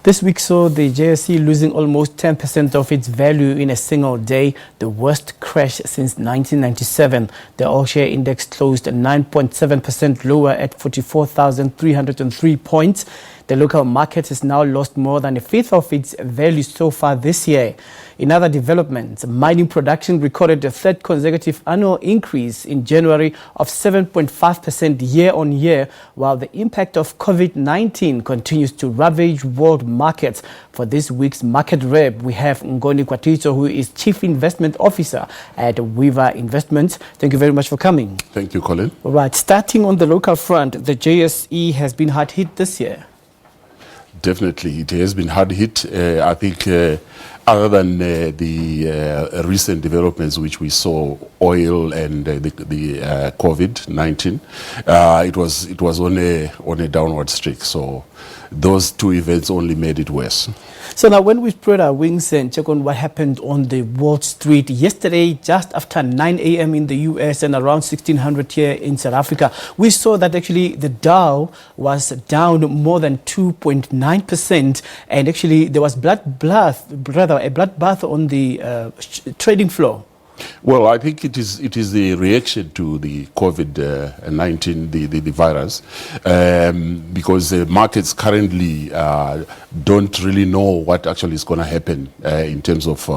This week saw the JSE losing almost 10% of its value in a single day, the worst crash since 1997. The all-share index closed 9.7% lower at 44,303 points. The local market has now lost more than a fifth of its value so far this year. In other developments, mining production recorded a third consecutive annual increase in January of 7.5% year-on-year, while the impact of COVID-19 continues to ravage world markets. For this week's Market Rep, we have Ngoni Gwatidzo, who is Chief Investment Officer at Weaver Investments. Thank you very much for coming. Thank you, Colin. All right, starting on the local front, the JSE has been hard hit this year. Definitely, it has been hard hit. I think other than the recent developments which we saw, oil and the COVID-19, it was on a downward streak. So those two events only made it worse. So now when we spread our wings and check on what happened on the Wall Street yesterday, just after 9 a.m. in the US and around 1600 here in South Africa, we saw that actually the Dow was down more than 2.9%, and actually there was a bloodbath on the trading floor. Well, I think it is the reaction to the COVID-19, the virus, because the markets currently don't really know what actually is going to happen in terms of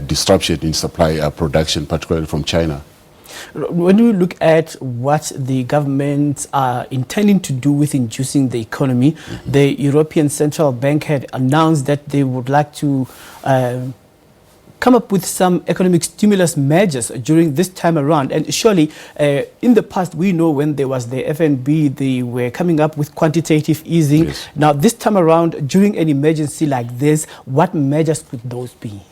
disruption in supply production, particularly from China. When you look at what the governments are intending to do with inducing the economy, the European Central Bank had announced that they would like to come up with some economic stimulus measures during this time around. And surely, in the past, we know when there was the FNB, they were coming up with quantitative easing. Yes. Now, this time around, during an emergency like this, what measures could those be?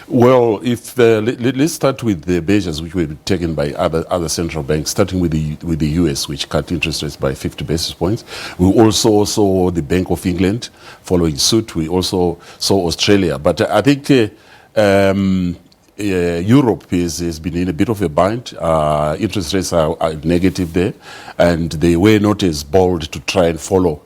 Well, if let's start with the measures which were taken by other central banks, starting with the US, which cut interest rates by 50 basis points. We also saw the Bank of England following suit. We also saw Australia. But I think Europe has been in a bit of a bind. Interest rates are negative there, and they were not as bold to try and follow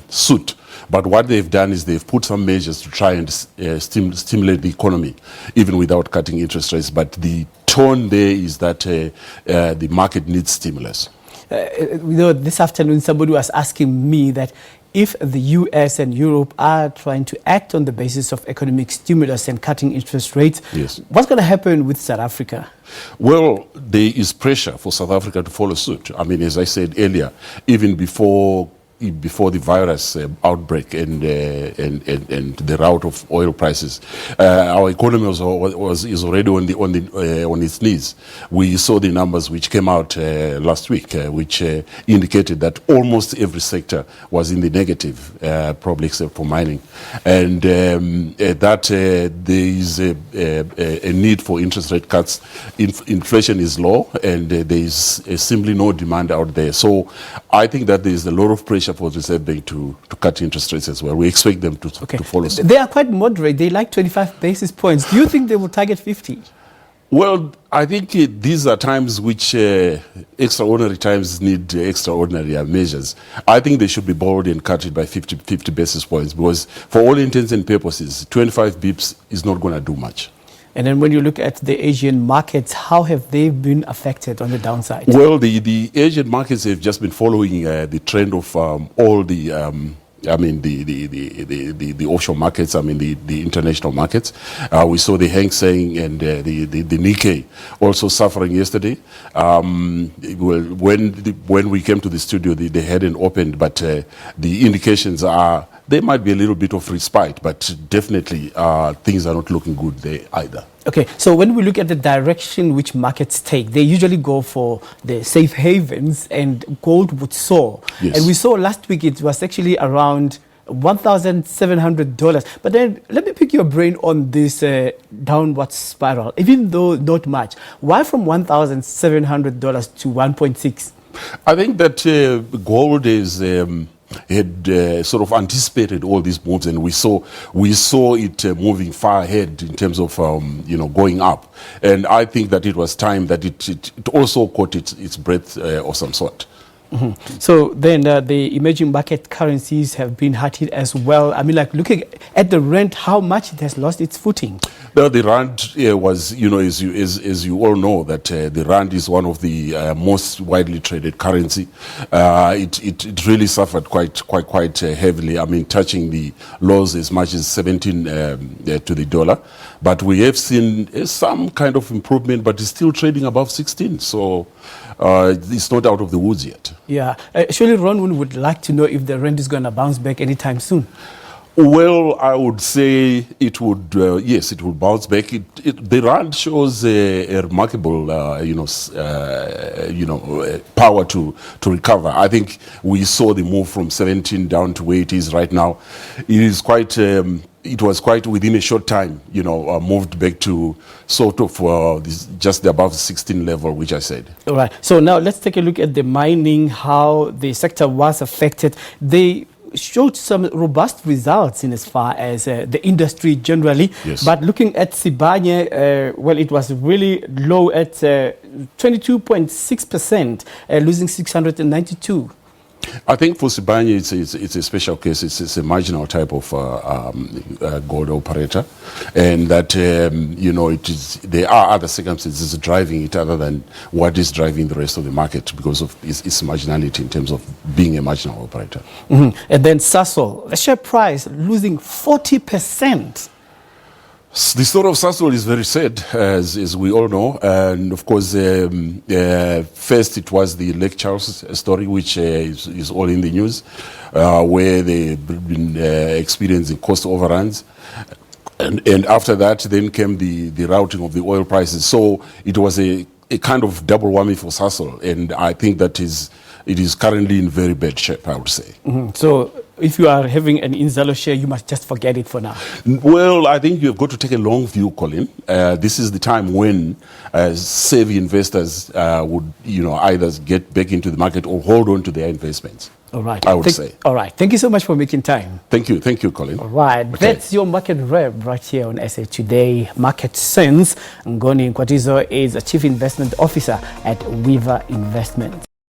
suit. But what they've done is they've put some measures to try and stimulate the economy, even without cutting interest rates. But the tone there is that the market needs stimulus. This afternoon, somebody was asking me that if the US and Europe are trying to act on the basis of economic stimulus and cutting interest rates, yes, what's going to happen with South Africa? Well, there is pressure for South Africa to follow suit. I mean, as I said earlier, even before the virus outbreak and the rout of oil prices, our economy is already on its knees. We saw the numbers which came out last week, which indicated that almost every sector was in the negative, probably except for mining, and that there is a need for interest rate cuts. Inflation is low, and there is simply no demand out there. So I think that there is a lot of pressure for the Reserve Bank to cut interest rates as well. We expect them to follow suit. They are quite moderate. They like 25 basis points. Do you think they will target 50? Well, I think these are times which extraordinary times need extraordinary measures. I think they should be bold and cut it by 50 basis points, because for all intents and purposes, 25 bips is not going to do much. And then when you look at the Asian markets, how have they been affected on the downside? Well, the Asian markets have just been following the trend of all the the offshore markets, the international markets. We saw the Hang Seng and the Nikkei also suffering yesterday. When we came to the studio, they hadn't opened, but the indications are there might be a little bit of respite, but definitely things are not looking good there either. Okay, so when we look at the direction which markets take, they usually go for the safe havens, and gold would soar. Yes. And we saw last week it was actually around $1,700. But then let me pick your brain on this downward spiral, even though not much. Why from $1,700 to 1.6? I think that gold is had sort of anticipated all these moves, and we saw it moving far ahead in terms of going up. And I think that it was time that it also caught its breath of some sort. So then the emerging market currencies have been hard hit as well. I mean, like looking at the rand, how much it has lost its footing? Well, the rand was, as you all know, that the rand is one of the most widely traded currency. It really suffered quite heavily. I mean, touching the lows as much as 17 to the dollar. But we have seen some kind of improvement, but it's still trading above 16. So it's not out of the woods yet. Yeah. Surely Ron would like to know if the rand is going to bounce back anytime soon. Well, I would say it would, yes, it will bounce back. The rand shows a remarkable, power to recover. I think we saw the move from 17 down to where it is right now. It was quite within a short time, moved back to sort of just above 16 level, which I said. All right. So now let's take a look at the mining, how the sector was affected. They showed some robust results in as far as the industry generally. Yes. But looking at Sibanye, well, it was really low at 22.6%, losing 692. I think for Sibanye, it's a special case. It's a marginal type of gold operator, and that there are other circumstances driving it other than what is driving the rest of the market because of its marginality in terms of being a marginal operator. And then Sasol, the share price losing 40%. The story of Sasol is very sad, as we all know. And of course, first it was the Lake Charles story, which is all in the news, where they've been experiencing cost overruns. And after that, then came the routing of the oil prices. So it was a kind of double whammy for Sasol. And I think that it is currently in very bad shape, I would say. So if you are having an Inzalo share, you must just forget it for now. Well, I think you've got to take a long view, Colin. This is the time when savvy investors would, either get back into the market or hold on to their investments. All right. I would say. All right. Thank you so much for making time. Thank you, Colin. All right. Okay. That's your market rep right here on SA Today Market Sense. Ngoni Gwatidzo is a Chief Investment Officer at Weaver Investments.